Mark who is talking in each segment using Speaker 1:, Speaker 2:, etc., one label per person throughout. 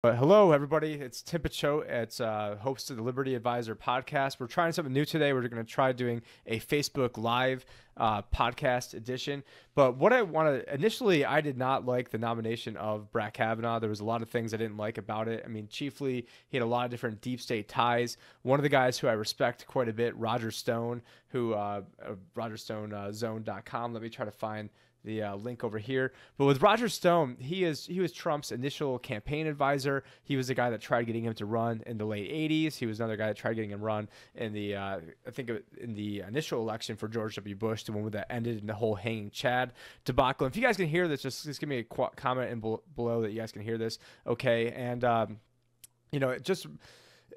Speaker 1: Hello, everybody. It's Tim Picciott. It's host of the Liberty Advisor podcast. We're trying something new today. We're going to try doing a Facebook Live podcast edition. But what I want to initially, I did not like the nomination of Brett Kavanaugh. There was a lot of things I didn't like about it. I mean, chiefly, he had a lot of different deep state ties. One of the guys who I respect quite a bit, Roger Stone, who RogerStoneZone.com. Let me try to find the link over here. But with Roger Stone, he was Trump's initial campaign advisor. He was the guy that tried getting him to run in the late 80s. He was another guy that tried getting him run in the in the initial election for George W. Bush, the one that ended in the whole hanging Chad debacle. And if you guys can hear this, just give me a comment below that you guys can hear this. Okay, and just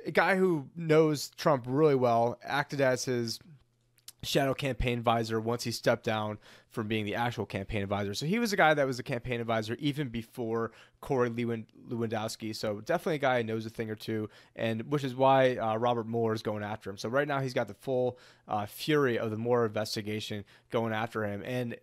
Speaker 1: a guy who knows Trump really well, acted as his shadow campaign advisor once he stepped down from being the actual campaign advisor. So he was a guy that was a campaign advisor even before Corey Lewandowski. So definitely a guy who knows a thing or two, and which is why Robert Mueller is going after him. So right now he's got the full fury of the Mueller investigation going after him. And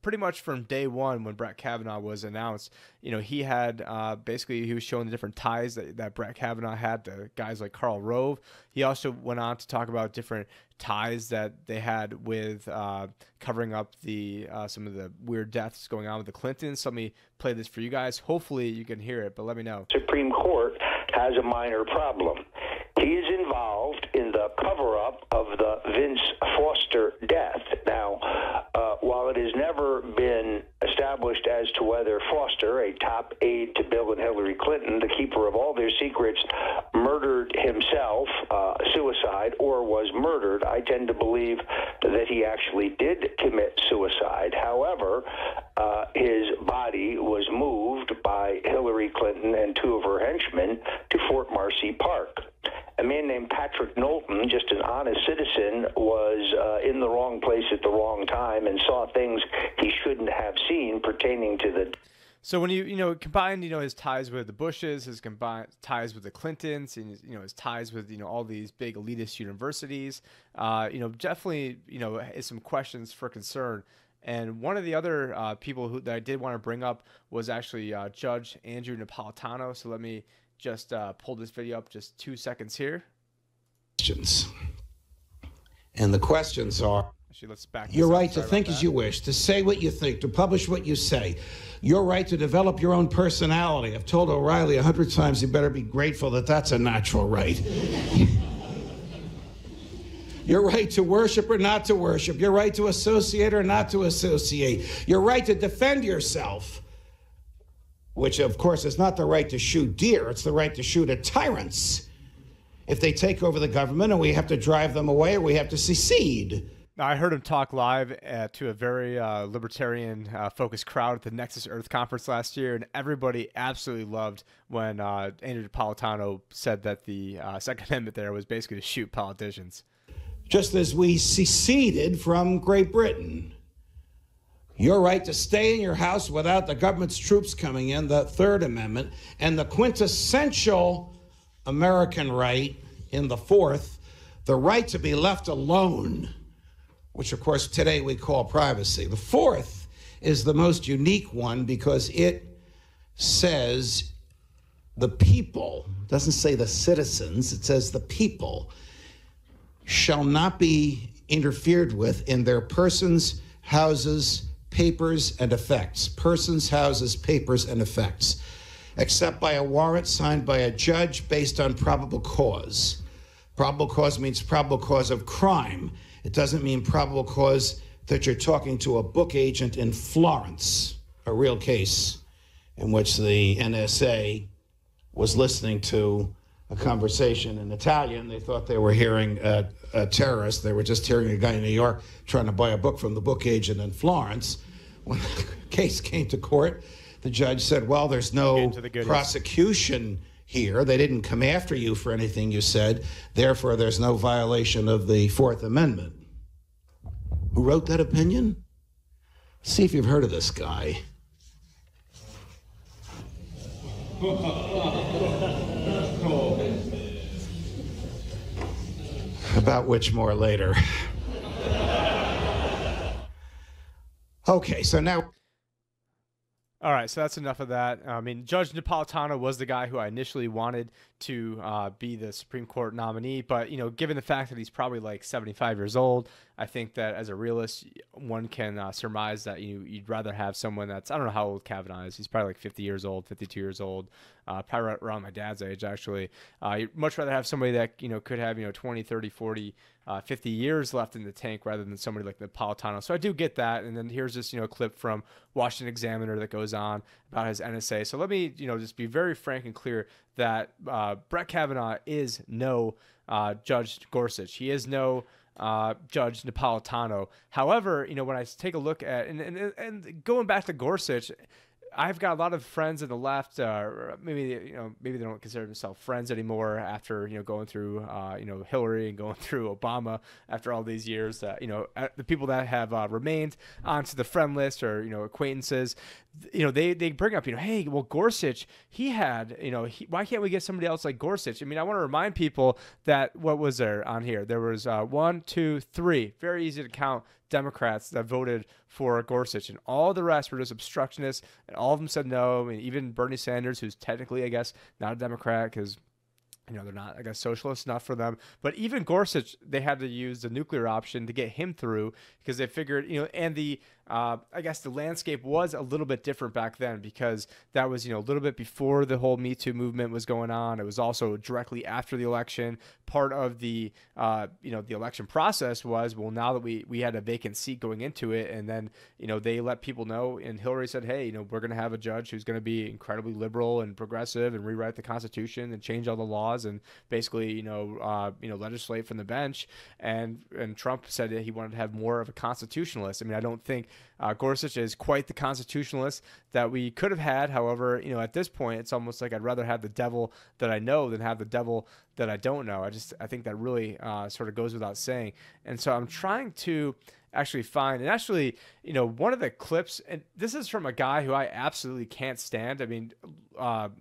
Speaker 1: pretty much from day one when Brett Kavanaugh was announced, he had basically he was showing the different ties that Brett Kavanaugh had to guys like Karl Rove. He also went on to talk about different ties that they had with covering up the some of the weird deaths going on with the Clintons. So let me play this for you guys. Hopefully you can hear it, but let me know.
Speaker 2: Supreme Court has a minor problem. He is involved in the cover-up of the Vince Foster death. Now, while it has never been established as to whether Foster, a top aide to Bill and Hillary Clinton, the keeper of all their secrets, murdered himself, suicide, or was murdered, I tend to believe that he actually did commit suicide. However, his body was moved by Hillary Clinton and two of her henchmen to Fort Marcy Park. A man named Patrick Knowlton, just an honest citizen, was in the wrong place at the wrong time and saw things he shouldn't have seen pertaining to the...
Speaker 1: So when you combine his ties with the Bushes, his combined ties with the Clintons, and his ties with all these big elitist universities, definitely is some questions for concern. And one of the other people that I did want to bring up was actually Judge Andrew Napolitano. So let me just pull this video up just 2 seconds here.
Speaker 3: Questions. And the questions are,
Speaker 1: actually, let's back
Speaker 3: your right to think as you wish, to say what you think, to publish what you say, your right to develop your own personality. I've told O'Reilly 100 times, you better be grateful that that's a natural right. Your right to worship or not to worship, your right to associate or not to associate, your right to defend yourself, which of course is not the right to shoot deer, it's the right to shoot at tyrants if they take over the government and we have to drive them away or we have to secede.
Speaker 1: Now, I heard him talk live to a very libertarian-focused crowd at the Nexus Earth Conference last year, and everybody absolutely loved when Andrew Napolitano said that the Second Amendment there was basically to shoot politicians.
Speaker 3: Just as we seceded from Great Britain. Your right to stay in your house without the government's troops coming in, the Third Amendment, and the quintessential American right in the Fourth, the right to be left alone, which of course today we call privacy. The Fourth is the most unique one because it says the people, doesn't say the citizens, it says the people shall not be interfered with in their persons, houses, papers, and effects. Persons, houses, papers, and effects, except by a warrant signed by a judge based on probable cause. Probable cause means probable cause of crime. It doesn't mean probable cause that you're talking to a book agent in Florence, a real case in which the NSA was listening to a conversation in Italian. They thought they were hearing a terrorist. They were just hearing a guy in New York trying to buy a book from the book agent in Florence. When the case came to court, the judge said, well, there's no prosecution here. They didn't come after you for anything you said. Therefore, there's no violation of the Fourth Amendment. Who wrote that opinion? See if you've heard of this guy. About which more later. Okay, so now
Speaker 1: All right, so that's enough of that. I mean, Judge Napolitano was the guy who I initially wanted to be the Supreme Court nominee, but given the fact that he's probably like 75 years old, I think that as a realist, one can surmise that you'd rather have someone that's, I don't know how old Kavanaugh is. He's probably like 50 years old, 52 years old, probably right around my dad's age actually. You'd much rather have somebody that could have 20, 30, 40. 50 years left in the tank rather than somebody like Napolitano. So I do get that. And then here's this, clip from Washington Examiner that goes on about his NSA. So let me, just be very frank and clear that Brett Kavanaugh is no Judge Gorsuch. He is no Judge Napolitano. However, when I take a look at, and going back to Gorsuch, I've got a lot of friends on the left, maybe they don't consider themselves friends anymore after going through Hillary and going through Obama after all these years. The people that have remained onto the friend list or acquaintances, they bring up hey, well, Gorsuch, he had why can't we get somebody else like Gorsuch? I mean, I want to remind people that what was there on here? There was 1, 2, 3, very easy to count, Democrats that voted for Gorsuch, and all the rest were just obstructionists, and all of them said no. I mean, even Bernie Sanders, who's technically, I guess, not a Democrat because they're not, I guess, socialists, not for them. But even Gorsuch, they had to use the nuclear option to get him through because they figured, and the I guess the landscape was a little bit different back then because that was, a little bit before the whole Me Too movement was going on. It was also directly after the election. Part of the, the election process was, well, now that we had a vacant seat going into it, and then, they let people know, and Hillary said, hey, we're going to have a judge who's going to be incredibly liberal and progressive and rewrite the Constitution and change all the laws and basically, legislate from the bench. And Trump said that he wanted to have more of a constitutionalist. I mean, I don't think Gorsuch is quite the constitutionalist that we could have had. However, at this point, it's almost like I'd rather have the devil that I know than have the devil that I don't know. I think that really sort of goes without saying. And so I'm trying to actually find, and actually, one of the clips, and this is from a guy who I absolutely can't stand. I mean,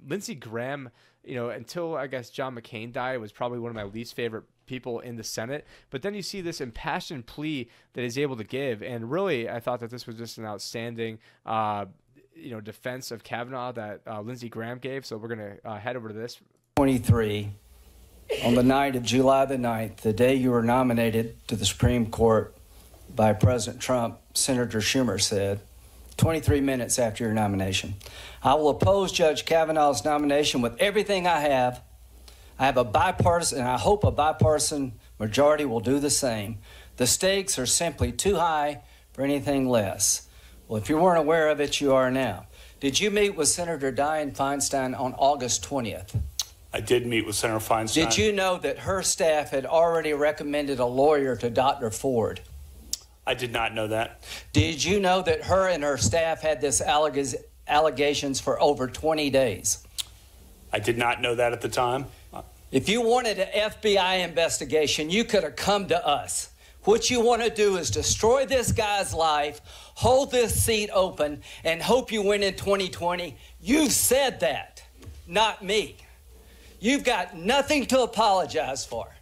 Speaker 1: Lindsey Graham, until I guess John McCain died, was probably one of my least favorite people in the Senate. But then you see this impassioned plea that he's able to give, and really, I thought that this was just an outstanding, defense of Kavanaugh that Lindsey Graham gave. So we're gonna head over to this.
Speaker 4: 23, on the night of July the 9th, the day you were nominated to the Supreme Court by President Trump, Senator Schumer said, 23 minutes after your nomination, I will oppose Judge Kavanaugh's nomination with everything I have. I have a bipartisan, and I hope a bipartisan majority will do the same. The stakes are simply too high for anything less. Well, if you weren't aware of it, you are now. Did you meet with Senator Dianne Feinstein on August 20th?
Speaker 5: I did meet with Senator Feinstein.
Speaker 4: Did you know that her staff had already recommended a lawyer to Dr. Ford?
Speaker 5: I did not know that.
Speaker 4: Did you know that her and her staff had this allegations for over 20 days?
Speaker 5: I did not know that at the time.
Speaker 4: If you wanted an FBI investigation, you could have come to us. What you want to do is destroy this guy's life, hold this seat open, and hope you win in 2020. You've said that, not me. You've got nothing to apologize for.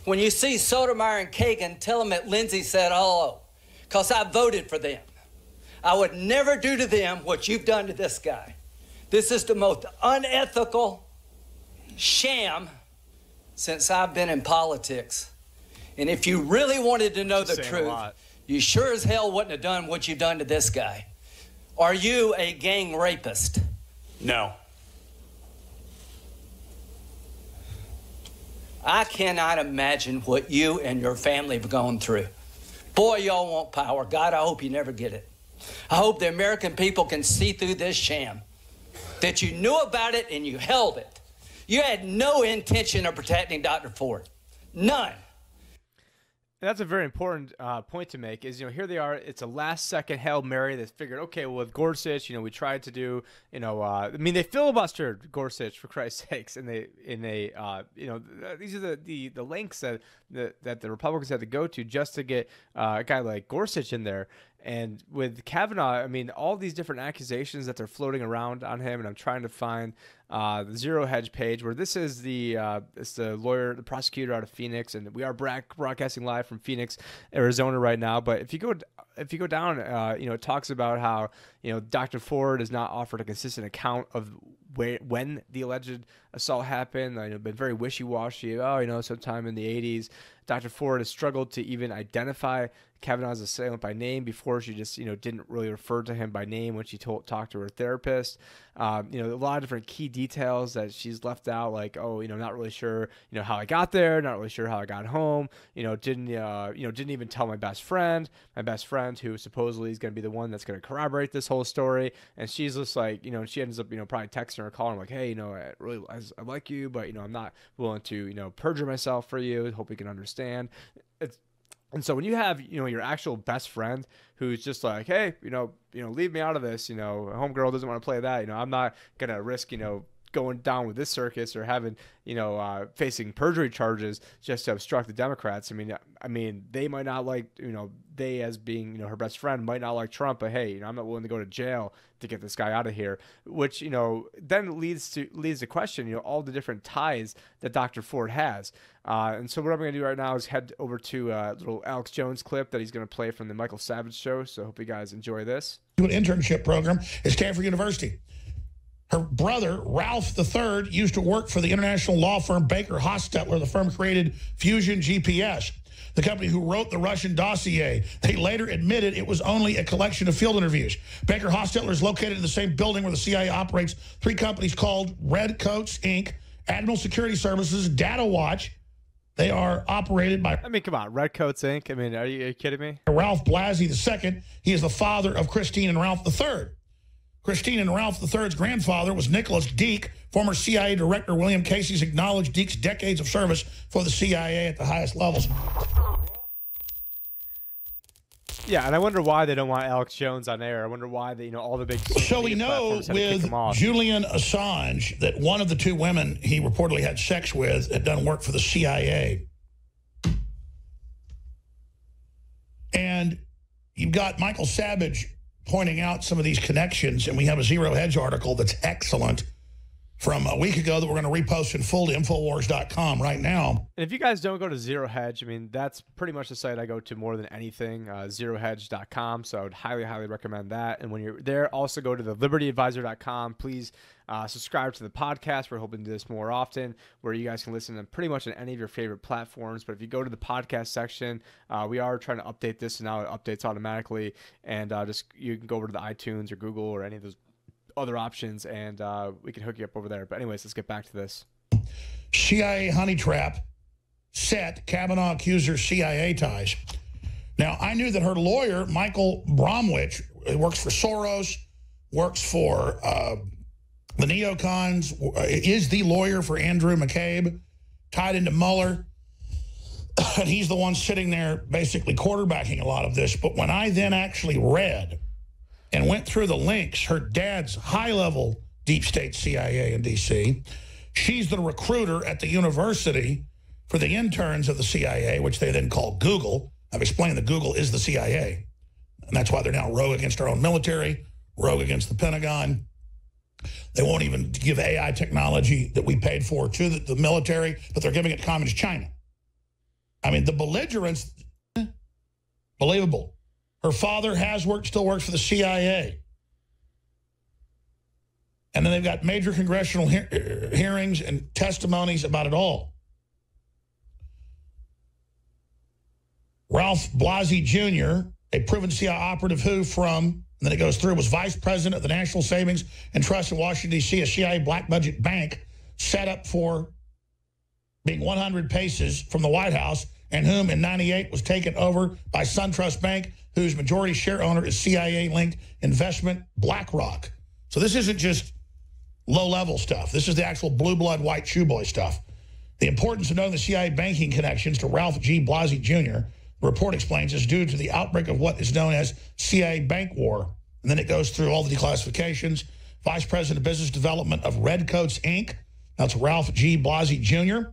Speaker 4: When you see Sotomayor and Kagan, tell them that Lindsey said hello, because I voted for them. I would never do to them what you've done to this guy. This is the most unethical sham since I've been in politics. And if you really wanted to know the truth, you sure as hell wouldn't have done what you've done to this guy. Are you a gang rapist?
Speaker 5: No.
Speaker 4: I cannot imagine what you and your family have gone through. Boy, y'all want power. God, I hope you never get it. I hope the American people can see through this sham, that you knew about it and you held it. You had no intention of protecting Dr. Ford. None.
Speaker 1: That's a very important point to make is, here they are. It's a last second Hail Mary. They figured, okay, well, with Gorsuch, we tried to do, they filibustered Gorsuch for Christ's sakes. And they these are the lengths that the Republicans had to go to just to get a guy like Gorsuch in there. And with Kavanaugh, all these different accusations that they're floating around on him, and I'm trying to find the Zero Hedge page where this is it's the lawyer, the prosecutor out of Phoenix, and we are broadcasting live from Phoenix, Arizona right now. But if you go if you go down, it talks about how, Dr. Ford has not offered a consistent account of when the alleged assault happened. Been very wishy-washy. Sometime in the 80s. Dr. Ford has struggled to even identify Kavanaugh's assailant by name before. She just, didn't really refer to him by name when she talked to her therapist. A lot of different key details that she's left out, like, not really sure, how I got there, not really sure how I got home, didn't even tell my best friend who supposedly is going to be the one that's going to corroborate this whole story. And she's just like, she ends up, probably texting or calling like, hey, I like you, but, I'm not willing to, perjure myself for you. Hope you can understand. And so when you have, your actual best friend who's just like, hey, leave me out of this, homegirl doesn't want to play that, I'm not going to risk, going down with this circus or having, facing perjury charges just to obstruct the Democrats. I mean, they might not like, they as being, her best friend might not like Trump, but hey, I'm not willing to go to jail to get this guy out of here, which, then leads to question, all the different ties that Dr. Ford has. And so what I'm going to do right now is head over to a little Alex Jones clip that he's going to play from the Michael Savage show. So I hope you guys enjoy this.
Speaker 6: An internship program at Stanford University. Her brother, Ralph III, used to work for the international law firm Baker Hostetler. The firm created Fusion GPS, the company who wrote the Russian dossier. They later admitted it was only a collection of field interviews. Baker Hostetler is located in the same building where the CIA operates three companies called Redcoats, Inc., Admiral Security Services, Data Watch. They are operated by...
Speaker 1: come on, Redcoats, Inc.? Are you kidding me?
Speaker 6: Ralph Blasi II. He is the father of Christine and Ralph III. Christine and Ralph III's grandfather was Nicholas Deak. Former CIA Director William Casey's acknowledged Deak's decades of service for the CIA at the highest levels.
Speaker 1: Yeah, and I wonder why they don't want Alex Jones on air. I wonder why they, all the big...
Speaker 6: So we know with Julian Assange that one of the two women he reportedly had sex with had done work for the CIA. And you've got Michael Savage pointing out some of these connections, and we have a Zero Hedge article that's excellent from a week ago that we're going to repost in full to Infowars.com right now.
Speaker 1: And if you guys don't go to Zero Hedge, that's pretty much the site I go to more than anything, zerohedge.com. So I would highly, highly recommend that. And when you're there, also go to the libertyadvisor.com. Please subscribe to the podcast. We're hoping to do this more often, where you guys can listen to pretty much on any of your favorite platforms. But if you go to the podcast section, we are trying to update this, and now it updates automatically. And you can go over to the iTunes or Google or any of those other options, and we can hook you up over there. But anyways, let's get back to this.
Speaker 6: CIA honey trap set. Kavanaugh accuser CIA ties. Now, I knew that her lawyer, Michael Bromwich, works for Soros, works for the neocons, is the lawyer for Andrew McCabe, tied into Mueller. And he's the one sitting there basically quarterbacking a lot of this. But when I then actually read and went through the links, her dad's high-level deep state CIA in D.C., she's the recruiter at the university for the interns of the CIA, which they then call Google. I've explained that Google is the CIA, and that's why they're now rogue against our own military, rogue against the Pentagon. They won't even give AI technology that we paid for to the military, but they're giving it to Communist China. The belligerence, believable. Her father still works for the CIA. And then they've got major congressional hearings and testimonies about it all. Ralph Blasi Jr., a proven CIA operative who and then it goes through, was vice president of the National Savings and Trust in Washington, D.C., a CIA black budget bank set up for being 100 paces from the White House, and whom in 98 was taken over by SunTrust Bank, whose majority share owner is CIA-linked investment BlackRock. So this isn't just low-level stuff. This is the actual blue blood, white shoe boy stuff. The importance of knowing the CIA banking connections to Ralph G. Blasi Jr., the report explains, is due to the outbreak of what is known as CIA bank war. And then it goes through all the declassifications. Vice President of Business Development of Redcoats, Inc. That's Ralph G. Blasi Jr.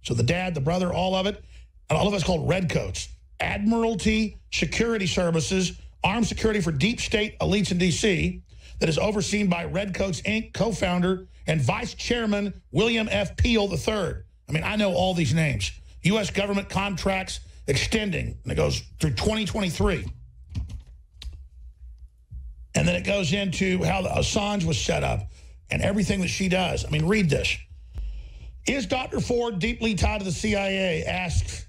Speaker 6: So the dad, the brother, all of it. And all of it's called Redcoats. Admiralty Security Services, armed security for deep state elites in D.C. that is overseen by Redcoats, Inc., co-founder and vice chairman William F. Peel III. I know all these names. U.S. government contracts extending, and it goes through 2023. And then it goes into how the Assange was set up and everything that she does. I mean, read this. Is Dr. Ford deeply tied to the CIA? Asks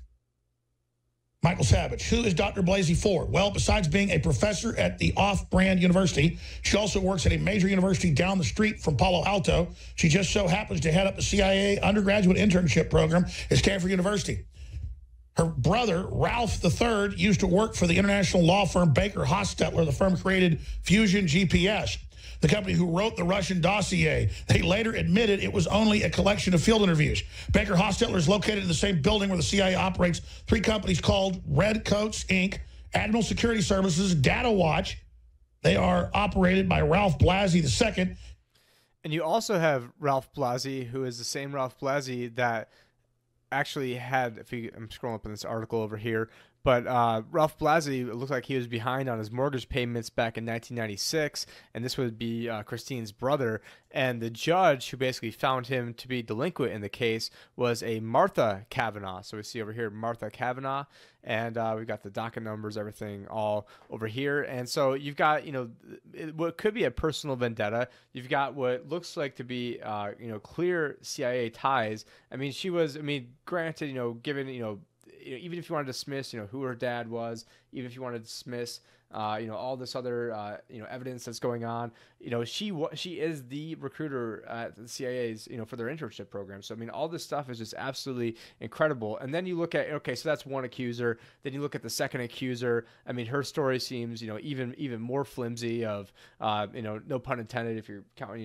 Speaker 6: Michael Savage. Who is Dr. Blasi Ford? Well, besides being a professor at the off-brand university, she also works at a major university down the street from Palo Alto. She just so happens to head up the CIA undergraduate internship program at Stanford University. Her brother, Ralph III, used to work for the international law firm Baker Hostetler. The firm created Fusion GPS, the company who wrote the Russian dossier. They later admitted it was only a collection of field interviews. Baker Hostetler is located in the same building where the CIA operates three companies called Redcoats, Inc., Admiral Security Services, Data Watch. They are operated by Ralph Blasi II.
Speaker 1: And you also have Ralph Blasi, who is the same Ralph Blasi that actually had, I'm scrolling up in this article over here, but Ralph Blasi, it looked like he was behind on his mortgage payments back in 1996, and this would be Christine's brother. And the judge who basically found him to be delinquent in the case was a Martha Kavanaugh. So we see over here Martha Kavanaugh, and we've got the docket numbers, everything all over here. And so you've got, what could be a personal vendetta. You've got what looks like to be, clear CIA ties. I mean, she was, granted, given, even if you want to dismiss, who her dad was, even if you want to dismiss, all this other, evidence that's going on, she is the recruiter at the CIA's, for their internship program. So, all this stuff is just absolutely incredible. And then you look at, okay, so that's one accuser. Then you look at the second accuser. Her story seems, even more flimsy of, no pun intended if you're counting,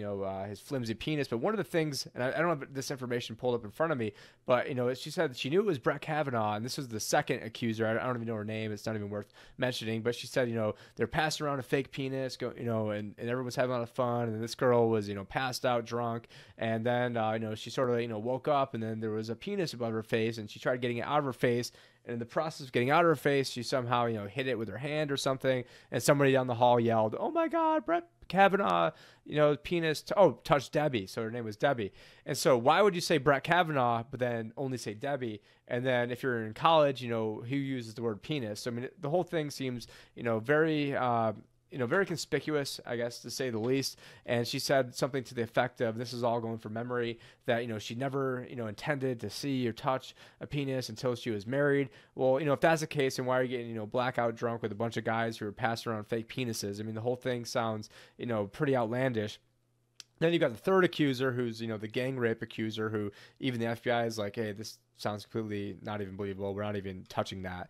Speaker 1: his flimsy penis. But one of the things, and I don't have this information pulled up in front of me, but, she said she knew it was Brett Kavanaugh, and this was the second accuser. I don't even know her name. It's not even worth mentioning, but she said, they're passing around a fake penis, and everyone's having a lot of fun. And this girl was, passed out drunk. And then, she sort of, woke up, and then there was a penis above her face, and she tried getting it out of her face. And in the process of getting out of her face, she somehow, hit it with her hand or something. And somebody down the hall yelled, "Oh my God, Brett Kavanaugh, penis, touched Debbie." So her name was Debbie. And so why would you say Brett Kavanaugh, but then only say Debbie? And then if you're in college, who uses the word penis? So, the whole thing seems, very, very conspicuous, I guess, to say the least. And she said something to the effect of, this is all going from memory, that, she never, intended to see or touch a penis until she was married. Well, if that's the case, then why are you getting, blackout drunk with a bunch of guys who are passing around fake penises? The whole thing sounds, pretty outlandish. Then you got the third accuser, who's, the gang rape accuser, who even the FBI is like, hey, this sounds completely not even believable. We're not even touching that.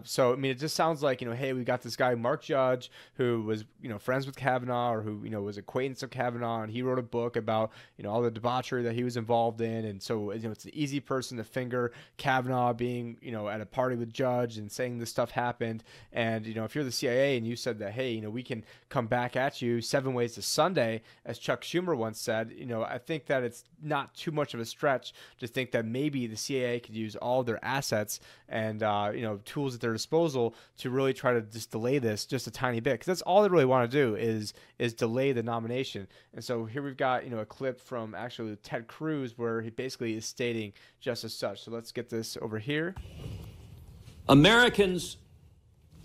Speaker 1: So, it just sounds like, hey, we got this guy, Mark Judge, who was, friends with Kavanaugh, or who, was acquaintance of Kavanaugh, and he wrote a book about, all the debauchery that he was involved in. And so, it's an easy person to finger Kavanaugh being, at a party with Judge and saying this stuff happened. And, if you're the CIA and you said that, hey, we can come back at you 7 ways to Sunday, as Chuck Schumer once said, I think that it's not too much of a stretch to think that maybe the CIA could use all their assets and, tools at their disposal to really try to just delay this just a tiny bit. Because that's all they really want to do is delay the nomination. And so here we've got, a clip from actually Ted Cruz where he basically is stating just as such. So let's get this over here.
Speaker 7: Americans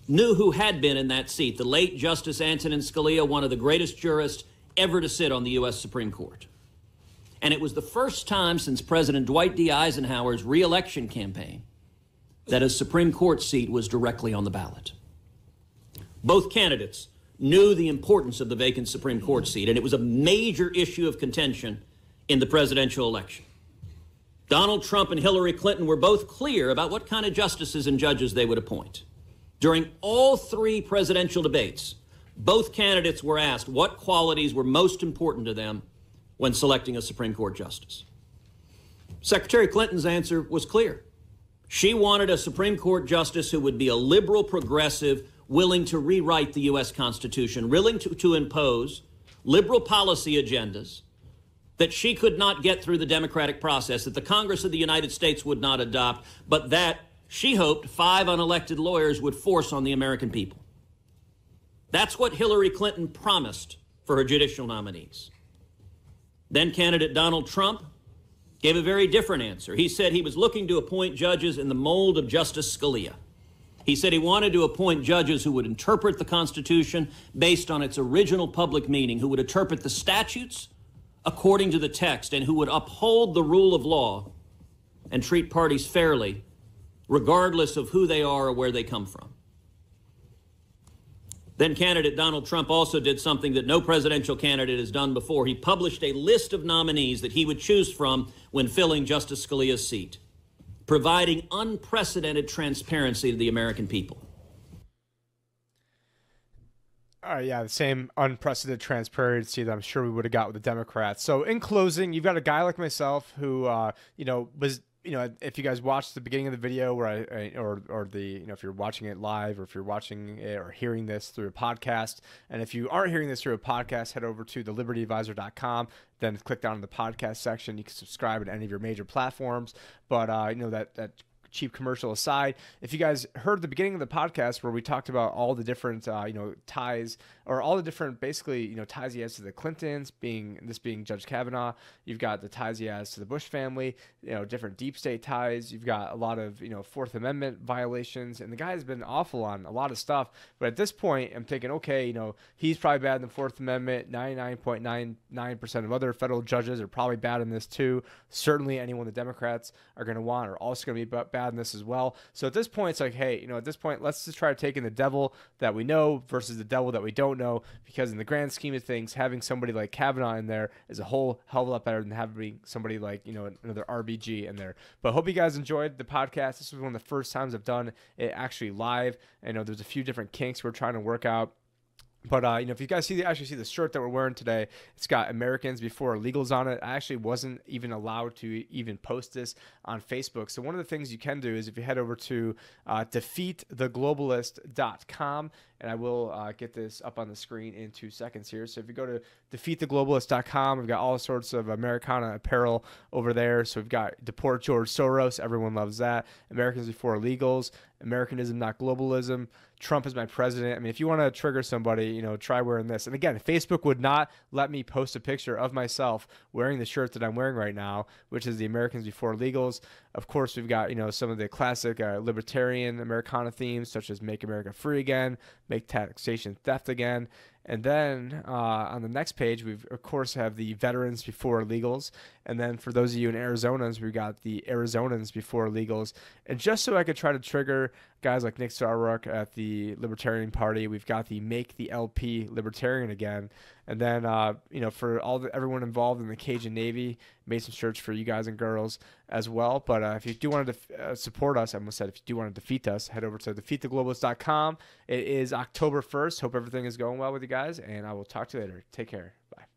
Speaker 7: knew who had been in that seat, the late Justice Antonin Scalia, one of the greatest jurists ever to sit on the U.S. Supreme Court. And it was the first time since President Dwight D. Eisenhower's re-election campaign that a Supreme Court seat was directly on the ballot. Both candidates knew the importance of the vacant Supreme Court seat, and it was a major issue of contention in the presidential election. Donald Trump and Hillary Clinton were both clear about what kind of justices and judges they would appoint. During all 3 presidential debates, both candidates were asked what qualities were most important to them when selecting a Supreme Court justice. Secretary Clinton's answer was clear. She wanted a Supreme Court justice who would be a liberal progressive, willing to rewrite the U.S. Constitution, willing to impose liberal policy agendas that she could not get through the democratic process, that the Congress of the United States would not adopt, but that she hoped 5 unelected lawyers would force on the American people. That's what Hillary Clinton promised for her judicial nominees. Then candidate Donald Trump gave a very different answer. He said he was looking to appoint judges in the mold of Justice Scalia, He said he wanted to appoint judges who would interpret the Constitution based on its original public meaning, who would interpret the statutes according to the text, and who would uphold the rule of law and treat parties fairly, regardless of who they are or where they come from. Then candidate Donald Trump also did something that no presidential candidate has done before. He published a list of nominees that he would choose from when filling Justice Scalia's seat, providing unprecedented transparency to the American people.
Speaker 1: Yeah, the same unprecedented transparency that I'm sure we would have got with the Democrats. So in closing, you've got a guy like myself who, was, if you guys watched the beginning of the video where if you're watching it live, or if you're watching it or hearing this through a podcast, and if you aren't hearing this through a podcast, head over to thelibertyadvisor.com, then click down in the podcast section. You can subscribe to any of your major platforms. But, that cheap commercial aside, if you guys heard the beginning of the podcast where we talked about all the different, ties, or all the different, basically, ties he has to the Clintons, being Judge Kavanaugh. You've got the ties he has to the Bush family, different deep state ties. You've got a lot of, Fourth Amendment violations, and the guy has been awful on a lot of stuff. But at this point, I'm thinking, okay, he's probably bad in the Fourth Amendment. 99.99% of other federal judges are probably bad in this too. Certainly anyone the Democrats are going to want are also going to be bad in this as well. So at this point, it's like, hey, at this point, let's just try taking the devil that we know versus the devil that we don't know, because in the grand scheme of things, having somebody like Kavanaugh in there is a whole hell of a lot better than having somebody like, another RBG in there. But hope you guys enjoyed the podcast. This was one of the first times I've done it actually live. I know there's a few different kinks we're trying to work out. But, if you guys actually see the shirt that we're wearing today, it's got Americans Before Illegals on it. I actually wasn't even allowed to even post this on Facebook. So one of the things you can do is if you head over to defeattheglobalist.com, and I will get this up on the screen in 2 seconds here. So if you go to defeattheglobalist.com, we've got all sorts of Americana apparel over there. So we've got Deport George Soros. Everyone loves that. Americans Before Illegals. Americanism, not globalism. Trump is my president. I mean, if you want to trigger somebody, try wearing this. And again, Facebook would not let me post a picture of myself wearing the shirt that I'm wearing right now, which is the Americans Before Illegals. Of course, we've got, some of the classic libertarian Americana themes, such as Make America Free Again, Make Taxation Theft Again. And then on the next page, we of course have the Veterans Before Illegals. And then for those of you in Arizona's, we've got the Arizonans Before Illegals. And just so I could try to trigger guys like Nick Sarwark at the Libertarian Party, we've got the Make the LP Libertarian Again. And then, for everyone involved in the Cajun Navy, made some shirts for you guys and girls as well. But if you do want to support us, I almost said if you do want to defeat us, head over to defeattheglobalist.com. It is October 1st. Hope everything is going well with you guys, and I will talk to you later. Take care. Bye.